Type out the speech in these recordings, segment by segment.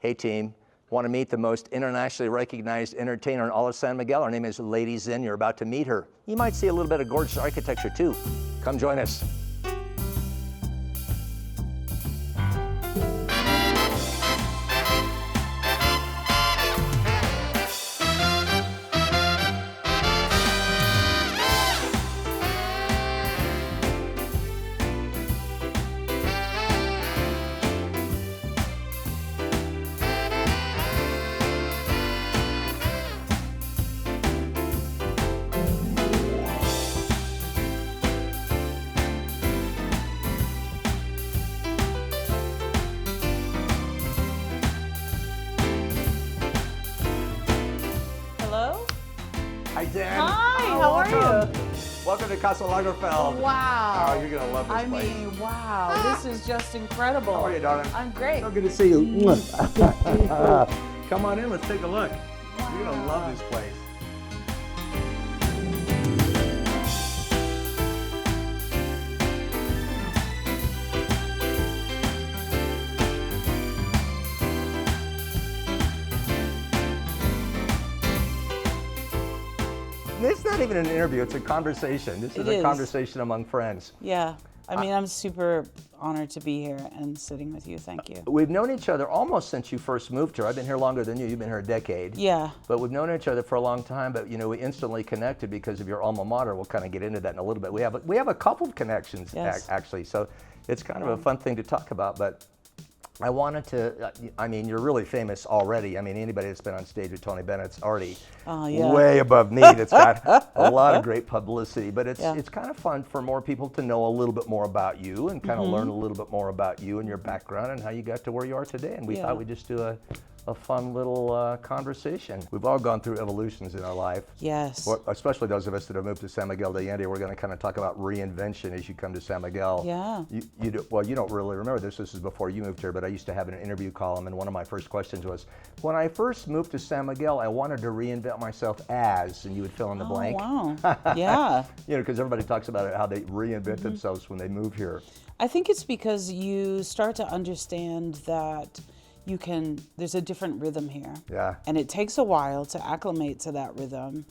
Hey team, want to meet the most internationally recognized entertainer in all of San Miguel? Her name is Lady Zen. You're about to meet her. You might see a little bit of gorgeous architecture too. Come join us. Hi, Zen. Hi, how are you? Welcome to Casa Lagerfeld. Wow. Oh, you're going to love this place. I mean, wow, this is just incredible. How are you, darling? I'm great. So good to see you. Come on in, let's take a look. Wow. You're going to love this place. It's not even an interview, it's a conversation. This is a conversation among friends. Yeah, I mean, I'm super honored to be here and sitting with you, thank you. We've known each other almost since you first moved here. I've been here longer than you, you've been here a decade. Yeah. But we've known each other for a long time, but you know, we instantly connected because of your alma mater. We'll kind of get into that in a little bit. We have a couple of connections, actually, so it's kind of a fun thing to talk about, but I wanted to, I mean, you're really famous already. I mean, anybody that's been on stage with Tony Bennett's already way above me. It's got a lot of great publicity, but it's kind of fun for more people to know a little bit more about you and kind of learn a little bit more about you and your background and how you got to where you are today. And we thought we'd just do a fun little conversation. We've all gone through evolutions in our life. Yes. Well, especially those of us that have moved to San Miguel de Allende. We're going to kind of talk about reinvention as you come to San Miguel. Yeah. Well, you don't really remember this. This is before you moved here, but I used to have an interview column, and one of my first questions was, when I first moved to San Miguel, I wanted to reinvent myself as, and you would fill in the blank. Wow. Yeah. You know, because everybody talks about it, how they reinvent themselves when they move here. I think it's because you start to understand that there's a different rhythm here. Yeah. And it takes a while to acclimate to that rhythm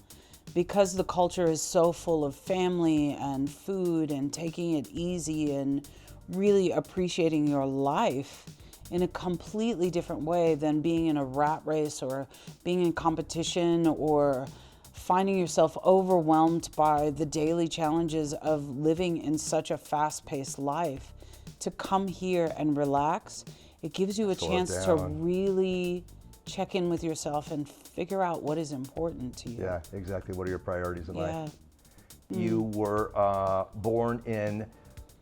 because the culture is so full of family and food and taking it easy and really appreciating your life in a completely different way than being in a rat race or being in competition or finding yourself overwhelmed by the daily challenges of living in such a fast-paced life. To come here and relax, it gives you a chance to really check in with yourself and figure out what is important to you. Yeah, exactly. What are your priorities in life? You were born in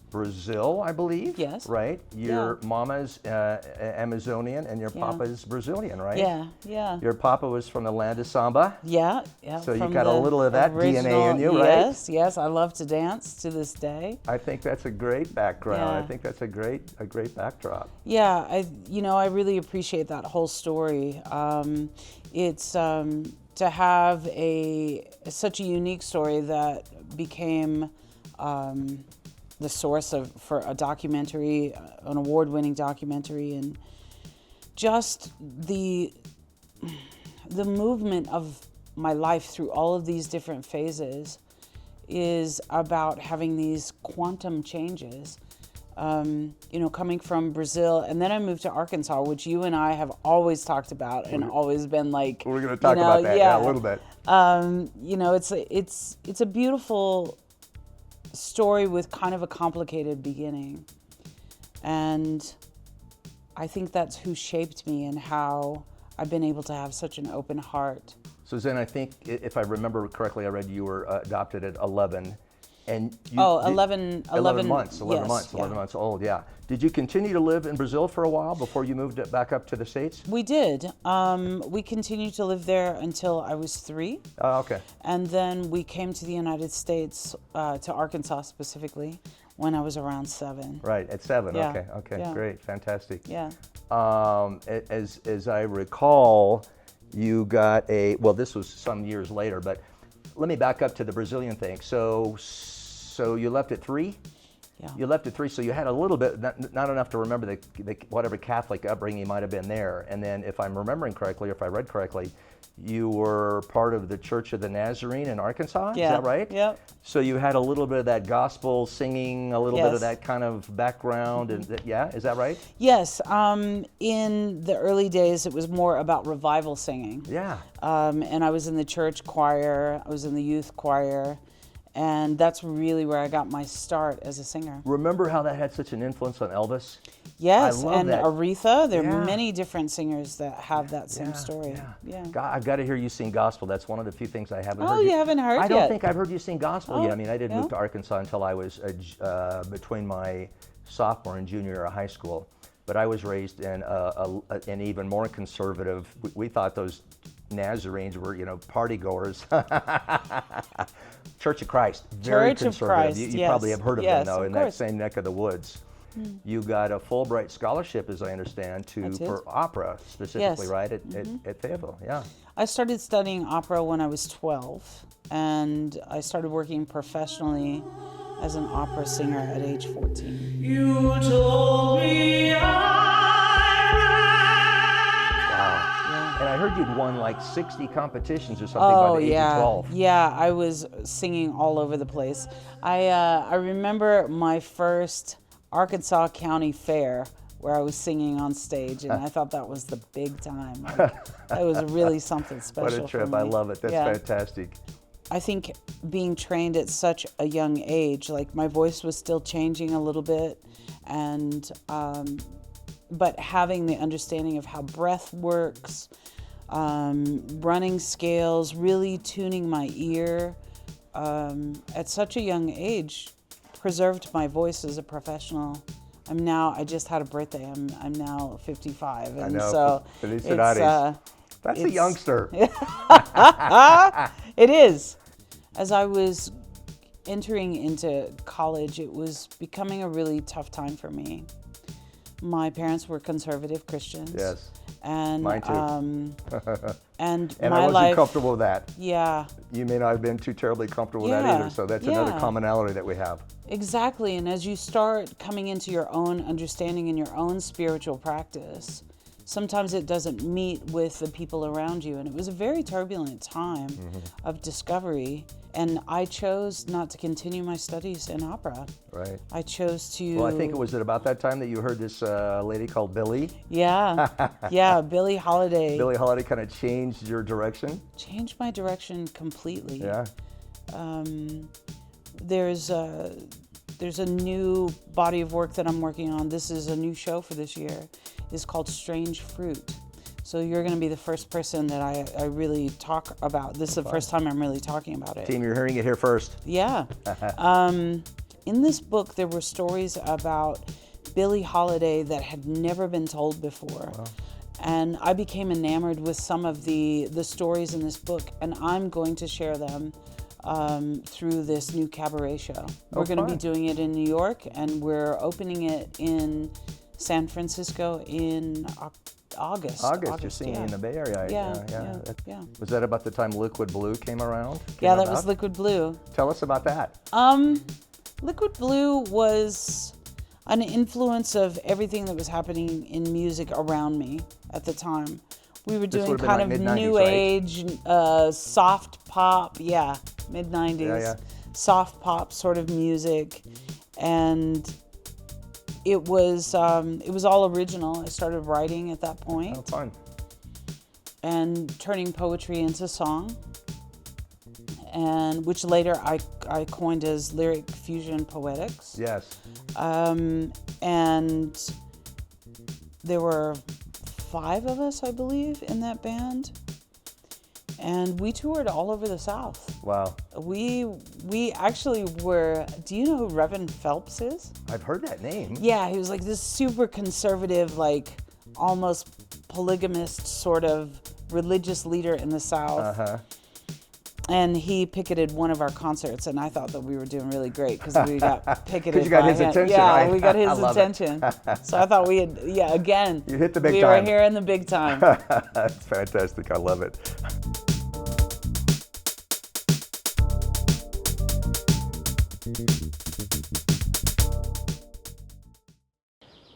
Brazil, I believe. Yes. Right? Your mama's Amazonian and your papa's Brazilian, right? Yeah, yeah. Your papa was from the land of samba. Yeah, yeah. So you got a little of that DNA in you, right? Yes, yes. I love to dance to this day. I think that's a great background. I think that's a great backdrop. Yeah, I really appreciate that whole story. It's to have such a unique story that became the source for a documentary, an award-winning documentary, and just the movement of my life through all of these different phases is about having these quantum changes. Coming from Brazil, and then I moved to Arkansas, which you and I have always talked about and always been like. We're going to talk about that, a little bit. It's a beautiful story with kind of a complicated beginning, and I think that's who shaped me and how I've been able to have such an open heart. So Zen, I think if I remember correctly, I read you were adopted at 11. And 11 months old, yeah. Did you continue to live in Brazil for a while before you moved back up to the States? We did. We continued to live there until I was 3. Oh, okay. And then we came to the United States, to Arkansas specifically, when I was around 7. Right, at 7, Yeah. okay, Yeah. great, fantastic. Yeah. As I recall, you got well, this was some years later, but let me back up to the Brazilian thing. So you left at 3? Yeah. You left at 3, so you had a little bit, not enough to remember the whatever Catholic upbringing might have been there. And then, if I'm remembering correctly, or if I read correctly, you were part of the Church of the Nazarene in Arkansas. Yeah. Is that right? Yep. So you had a little bit of that gospel singing, a little bit of Yes. that kind of background, and yeah, is that right? Yes. In the early days, it was more about revival singing. Yeah. And I was in the church choir. I was in the youth choir. And that's really where I got my start as a singer. Remember how that had such an influence on Elvis? Yes, I love and that. Aretha. There Yeah. are many different singers that have that same story. Yeah. Yeah. God, I've got to hear you sing gospel. That's one of the few things I haven't heard. Oh, you haven't heard I don't yet? think I've heard you sing gospel yet. I mean, I didn't yeah. move to Arkansas until I was between my sophomore and junior year of high school. But I was raised in an even more conservative. We thought those Nazarenes were, party goers. Church of Christ, very Church of conservative. Christ, You yes. probably have heard of Yes, them though, of in course. that same neck of the woods. You got a Fulbright scholarship, as I understand, for opera specifically, Yes. right? At Fayetteville, yeah. I started studying opera when I was 12, and I started working professionally as an opera singer at age 14. You told me Wow. And I heard you'd won like 60 competitions or something by the age of 12. Yeah, I was singing all over the place. I remember my first Arkansas County Fair where I was singing on stage, and I thought that was the big time. That was really something special. What a trip, for me. I love it. That's Yeah. fantastic. I think being trained at such a young age, like my voice was still changing a little bit, and but having the understanding of how breath works, running scales, really tuning my ear at such a young age preserved my voice as a professional. I just had a birthday. I'm now 55, and I know. so Felicidades. That's a youngster. It is. As I was entering into college, it was becoming a really tough time for me. My parents were conservative Christians. Yes. And Mine too. and And my I wasn't life, comfortable with that. yeah, You may not have been too terribly comfortable with that Yeah, either, so that's another yeah. commonality that we have. exactly. And as you start coming into your own understanding and your own spiritual practice, sometimes it doesn't meet with the people around you. And it was a very turbulent time of discovery. And I chose not to continue my studies in opera. Right. I chose to. Well, I think it was at about that time that you heard this lady called Billie. Yeah, yeah, Billie Holiday Billie Holiday kind of changed your direction. changed my direction completely. Yeah. There's a new body of work that I'm working on. This is a new show for this year. It's called Strange Fruit. So you're going to be the first person that I really talk about. This is the first time I'm really talking about it. Team, you're hearing it here first. Yeah. In this book, there were stories about Billie Holiday that had never been told before. Wow. And I became enamored with some of the stories in this book, and I'm going to share them through this new cabaret show. We're going to be doing it in New York, and we're opening it in San Francisco in August. You're singing yeah. in the Bay Area. Yeah. Was that about the time Liquid Blue came around? Yeah, that was Liquid Blue. Tell us about that. Liquid Blue was an influence of everything that was happening in music around me at the time. We were doing would've been kind like of mid-90s, new right? age, soft pop, mid-90s, Yeah. soft pop sort of music, and it was all original. I started writing at that point. Oh, fun. And turning poetry into song, and which later I coined as lyric fusion poetics. Yes. And there were 5 of us, I believe, in that band, and we toured all over the South. Wow. We actually were. Do you know who Reverend Phelps is? I've heard that name. Yeah, he was like this super conservative, like almost polygamist sort of religious leader in the South. Uh-huh. And he picketed one of our concerts, and I thought that we were doing really great because we got picketed. 'Cause you got by his him. attention, Yeah, right? we got I his love it. attention. So I thought we had, again. You hit the big we time. were here in the big time. That's fantastic. I love it.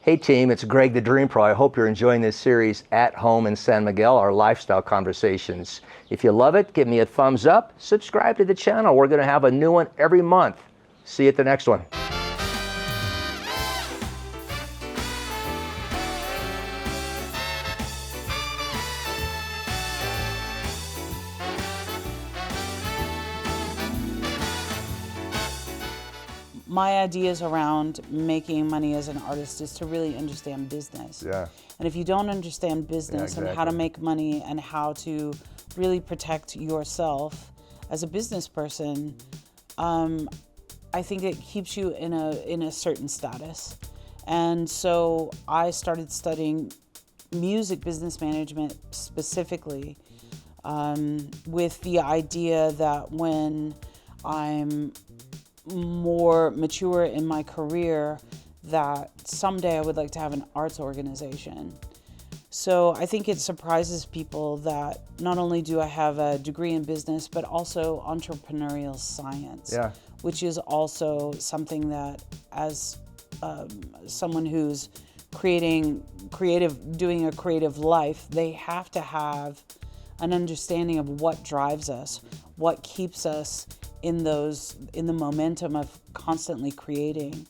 Hey team, it's Greg the Dream Pro. I hope you're enjoying this series at home in San Miguel, our lifestyle conversations. If you love it, give me a thumbs up, subscribe to the channel. We're going to have a new one every month. See you at the next one. My ideas around making money as an artist is to really understand business. Yeah. And if you don't understand business and how to make money and how to really protect yourself as a business person, I think it keeps you in a certain status. And so I started studying music business management specifically, with the idea that when I'm more mature in my career, that someday I would like to have an arts organization. So I think it surprises people that not only do I have a degree in business, but also entrepreneurial science, which is also something that, as someone who's doing a creative life, they have to have an understanding of what drives us, what keeps us in the momentum of constantly creating.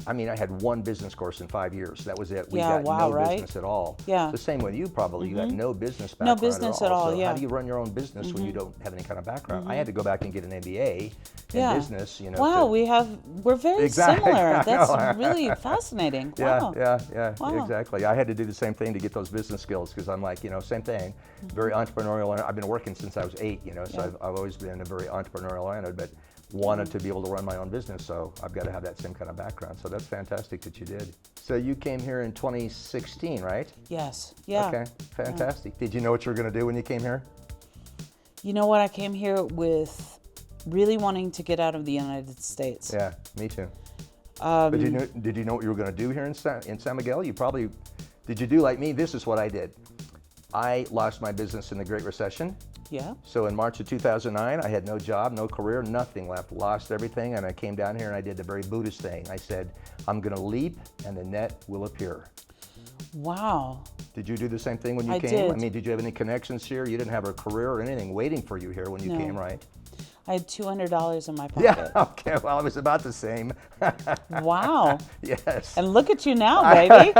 I had one business course in 5 years. That was it. We Yeah, got wow, no right? business at all. Yeah. The same with you probably. You got no business No background business at all, So yeah. how do you run your own business when you don't have any kind of background? I had to go back and get an MBA in business, Wow, we're very Exactly. similar. That's really fascinating. Wow. Yeah, Wow. exactly. I had to do the same thing to get those business skills because I'm like, same thing, very entrepreneurial. I've been working since I was 8, so I've always been a very entrepreneurial oriented, but wanted to be able to run my own business, so I've got to have that same kind of background. So that's fantastic that you did. So you came here in 2016, right? Yes. Yeah. Okay, fantastic. Did you know what you were going to do when you came here? You know what? I came here with really wanting to get out of the United States. Yeah, me too. But did you know what you were going to do here in San Miguel? Did you do like me? This is what I did. I lost my business in the Great Recession. Yeah. So in March of 2009, I had no job, no career, nothing left, lost everything, and I came down here and I did the very Buddhist thing. I said, I'm going to leap and the net will appear. Wow. Did you do the same thing when you came? Did. I mean, did you have any connections here? You didn't have a career or anything waiting for you here when you came, right? I had $200 in my pocket. Yeah, okay, well, it was about the same. Wow. Yes. And look at you now, baby.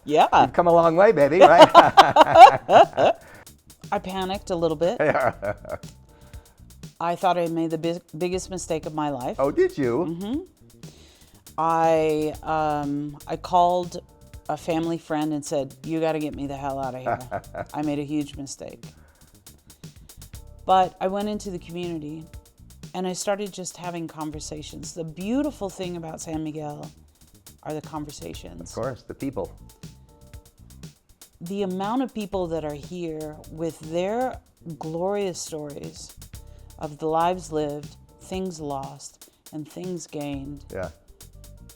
Yeah. You've come a long way, baby, right? I panicked a little bit. I thought I made the biggest mistake of my life. Oh, did you? Mm-hmm. I called a family friend and said, you got to get me the hell out of here. I made a huge mistake. But I went into the community and I started just having conversations. The beautiful thing about San Miguel are the conversations. Of course, the people. The amount of people that are here with their glorious stories of the lives lived, things lost, and things gained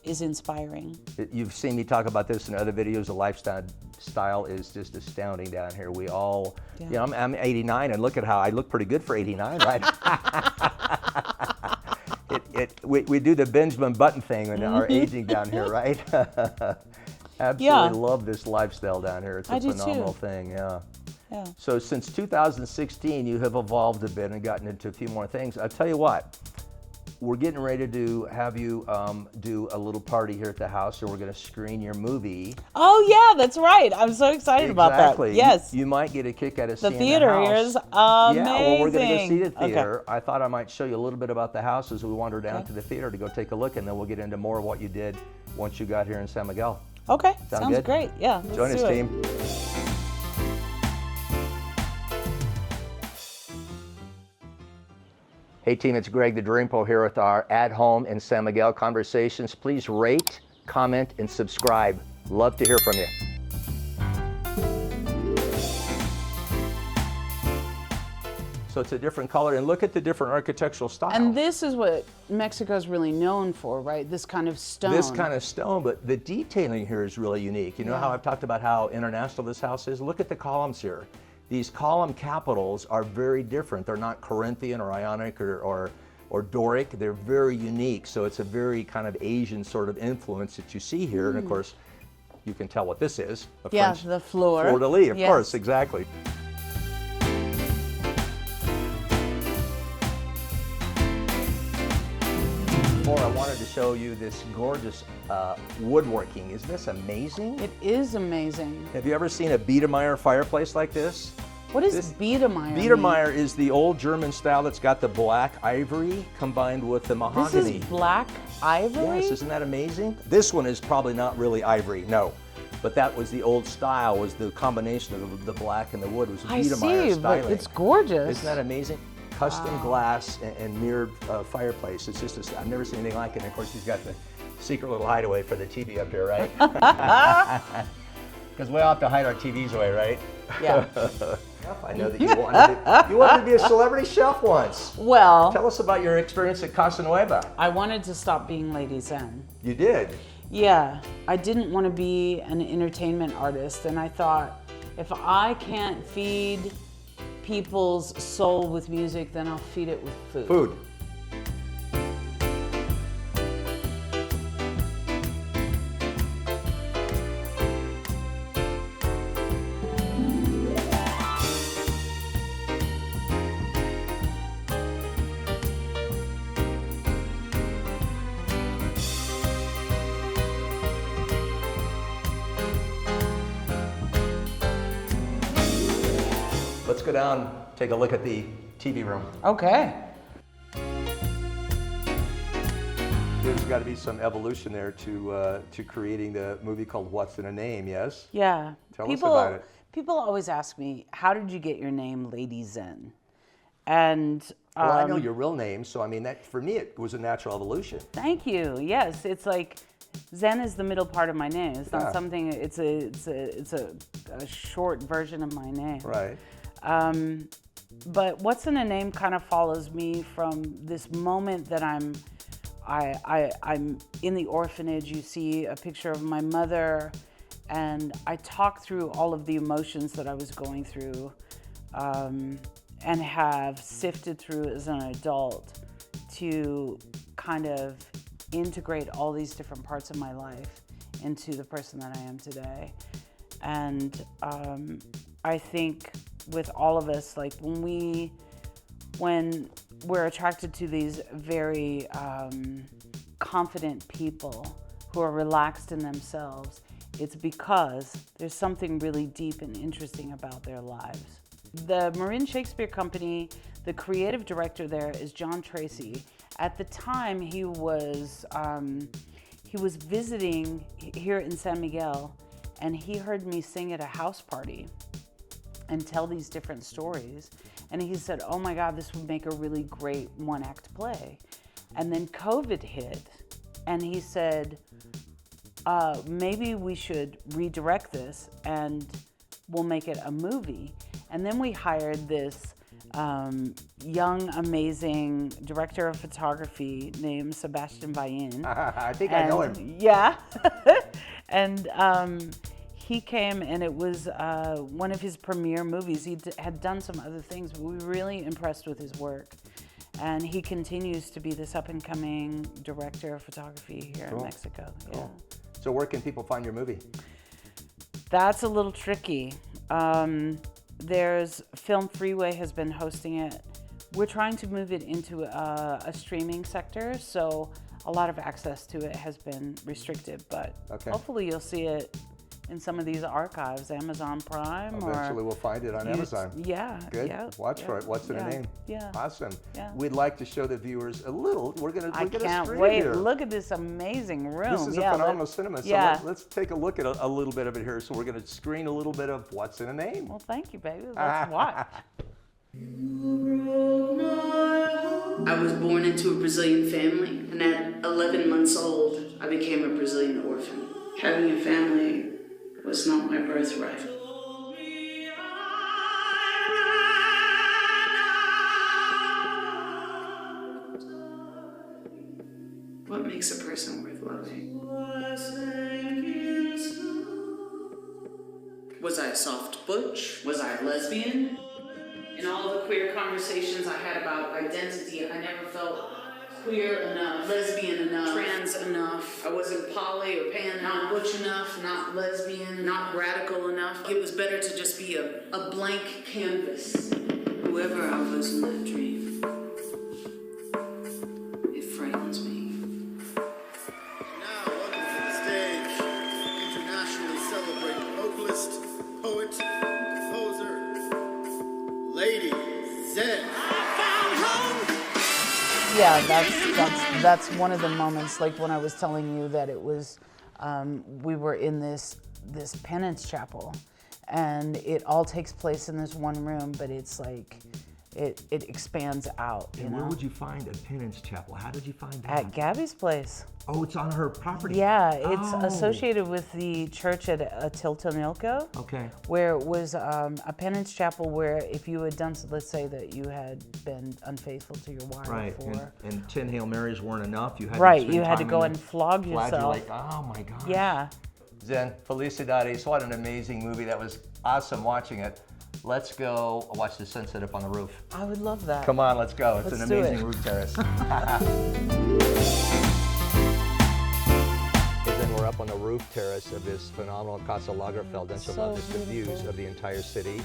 is inspiring. You've seen me talk about this in other videos. The lifestyle is just astounding down here. We all, I'm 89, and look at how I look pretty good for 89, right? We do the Benjamin Button thing in our aging down here, right? Absolutely love this lifestyle down here. It's a phenomenal thing, yeah. So since 2016, you have evolved a bit and gotten into a few more things. I'll tell you what, we're getting ready to have you do a little party here at the house, so we're going to screen your movie. Oh yeah, that's right. I'm so excited about that. Yes. You might get a kick out of seeing the theater house. Here is amazing. Yeah, well, we're going to go see the theater. Okay. I thought I might show you a little bit about the house as we wander down to the theater to go take a look, and then we'll get into more of what you did once you got here in San Miguel. Okay, Sounds good? Great. Yeah, Join us, team. Hey team, it's Greg the Dream Pro here with our At Home in San Miguel conversations. Please rate, comment, and subscribe. Love to hear from you. So it's a different color, and look at the different architectural style. And this is what Mexico's really known for, right? This kind of stone. This kind of stone, but the detailing here is really unique. You know how I've talked about how international this house is? Look at the columns here. These column capitals are very different. They're not Corinthian or Ionic or or Doric. They're very unique, so it's a very kind of Asian sort of influence that you see here. And of course, you can tell what this is. A French the fleur. Fleur-de-lis, of course, exactly. Before, I wanted to show you this gorgeous woodworking. Isn't this amazing? It is amazing. Have you ever seen a Biedermeier fireplace like this? What is Biedermeier? Biedermeier is the old German style that's got the black ivory combined with the mahogany. This is black ivory? Yes, isn't that amazing? This one is probably not really ivory, no. But that was the old style, was the combination of the black and the wood, was Biedermeier styling. But it's gorgeous. Isn't that amazing? Custom glass and mirrored fireplace. It's just, I've never seen anything like it. And of course, he's got the secret little hideaway for the TV up here, right? Because we all have to hide our TVs away, right? Yeah. I know that you wanted to be a celebrity chef once. Well, Tell us about your experience at Casa Nueva. I wanted to stop being Lady Zen. You did? Yeah, I didn't want to be an entertainment artist, and I thought, if I can't feed people's soul with music, then I'll feed it with food. Food. Let's go down, take a look at the TV room. Okay. There's got to be some evolution there to creating the movie called What's in a Name, yes? Yeah. Tell us about it. People always ask me, how did you get your name Lady Zen? And Well, I know your real name, so I mean, that for me, it was a natural evolution. thank you. Yes, it's like Zen is the middle part of my name. It's not Yeah. something. It's a short version of my name. Right. But What's in a Name kind of follows me from this moment that I'm in the orphanage. You see a picture of my mother, and I talk through all of the emotions that I was going through, and have sifted through as an adult to kind of integrate all these different parts of my life into the person that I am today. And I think with all of us, like when we're attracted to these very confident people who are relaxed in themselves, it's because there's something really deep and interesting about their lives. The Marin Shakespeare Company, the creative director there is John Tracy. At the time, he was visiting here in San Miguel, and he heard me sing at a house party and tell these different stories. And he said, oh my God, this would make a really great one-act play. And then COVID hit, and he said, maybe we should redirect this and we'll make it a movie. And then we hired this young, amazing director of photography named Sebastian Bayin. I think I know him. Yeah. And he came, and it was one of his premiere movies. He had done some other things, but we were really impressed with his work. And he continues to be this up-and-coming director of photography here in Mexico. Cool. So where can people find your movie? That's a little tricky. There's Film Freeway has been hosting it. We're trying to move it into a streaming sector, so a lot of access to it has been restricted, but hopefully you'll see it in some of these archives, Amazon Prime. Eventually we'll find it on Amazon. Yeah. Good. Yeah, Watch for it. What's in a name? Yeah. Awesome. Yeah. We'd like to show the viewers a little. We're gonna I can't screen wait. here. Look at this amazing room. This is a phenomenal cinema. So yeah. let's take a look at a little bit of it here. So we're going to screen a little bit of What's in a Name. Well, thank you, baby. Let's watch. I was born into a Brazilian family, and at 11 months old, I became a Brazilian orphan. Having a family was not my birthright. What makes a person worth loving? Was I a soft butch? Was I a lesbian? In all of the queer conversations I had about identity, I never felt queer enough, lesbian enough, trans enough. I wasn't poly or pan, not butch enough, not lesbian, not radical enough. It was better to just be a blank canvas. Whoever I was in that dream, it frightens me. Now, welcome to the stage, internationally celebrated vocalist, poet, and composer, Lady Zen. Yeah, that's one of the moments, like when I was telling you that it was, we were in this penance chapel, and it all takes place in this one room, but it's like, it expands out, you know? Where would you find a penance chapel? How did you find that? At Gabby's place. Oh, it's on her property? Yeah, it's associated with the church at Int'l, Okay. where it was a penance chapel where if you had done, let's say that you had been unfaithful to your wife, Right, and 10 Hail Marys weren't enough. You had right, to spend you had to time go in and flog yourself. Like, oh my God. Yeah. Zen, Felicidades, what an amazing movie. That was awesome watching it. Let's go watch the sunset up on the roof. I would love that. Come on, let's go. It's Let's an do amazing it. roof terrace. Then we're up on the roof terrace of this phenomenal Casa Lagerfeld, and So just the views beautiful. of the entire city.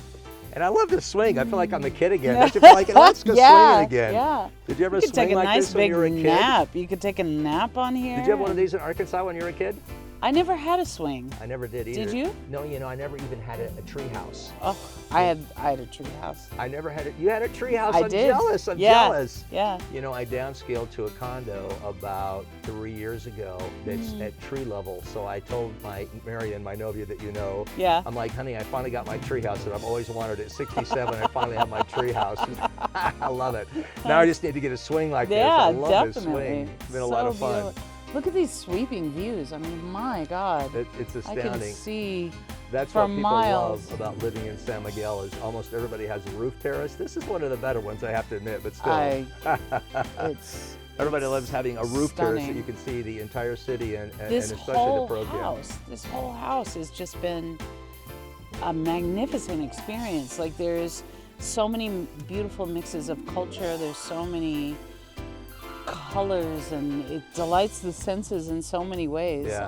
And I love to swing. I feel like I'm a kid again. Don't you feel like it? Let's go swinging again. Yeah. Did you ever You could swing take a like nice this when big you were a kid? nap. You could take a nap on here. Did you have one of these in Arkansas when you were a kid? I never had a swing. I never did either. Did you? No, you know, I never even had a tree house. Oh, I had a tree house. I never had it. You had a tree house. I I'm did. jealous. I'm Yeah. jealous. Yeah. You know, I downscaled to a condo about 3 years ago that's at tree level. So I told Marion, my novia that you know, Yeah. I'm like, honey, I finally got my tree house that I've always wanted. At 67, I finally have my tree house. I love it. Now I just need to get a swing like this. Yeah, I love this definitely. swing. It's been a lot of fun. Beautiful. Look at these sweeping views. I mean, my God. It's I can astounding. see That's what from people miles. love about living in San Miguel is almost everybody has a roof terrace. This is one of the better ones, I have to admit, but still. It's Everybody loves having a roof terrace that stunning. you can see the entire city and this especially whole the program. house. This whole house has just been a magnificent experience. Like there's so many beautiful mixes of culture. There's so many colors, and it delights the senses in so many ways. Yeah,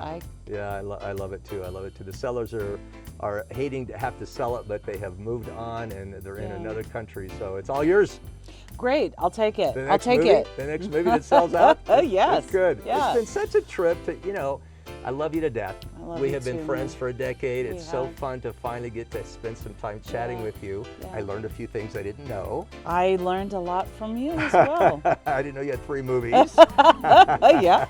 I love it too. I love it too. The sellers are hating to have to sell it, but they have moved on and they're in another country, so it's all yours. Great, I'll take it. The I'll next take movie, it. The next movie that sells out. Yes. That's good. Yeah. It's been such a trip to, you know, I love you to death. I love we you have been too, friends man. for a decade. We It's so have. fun to finally get to spend some time chatting with you. Yeah. I learned a few things I didn't know. I learned a lot from you as well. I didn't know you had 3 movies. Yeah.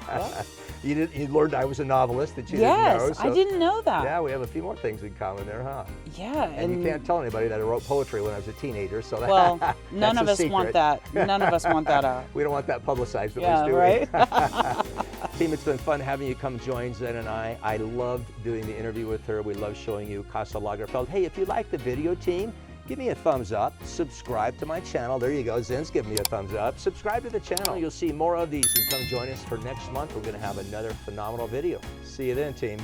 You learned I was a novelist that you Yes, didn't know. I didn't know that. Yeah, we have a few more things in common there, huh? Yeah, And you can't tell anybody that I wrote poetry when I was a teenager, so well, that's none of a us want secret. that. None of us want that out. We don't want that publicized, at Yeah, least, do right? we? Team, it's been fun having you come join Zen and I. I loved doing the interview with her. We love showing you Casa Lagerfeld. Hey, if you like the video, team, give me a thumbs up. Subscribe to my channel. There you go. Zen's giving me a thumbs up. Subscribe to the channel. You'll see more of these, and come join us for next month. We're going to have another phenomenal video. See you then, team.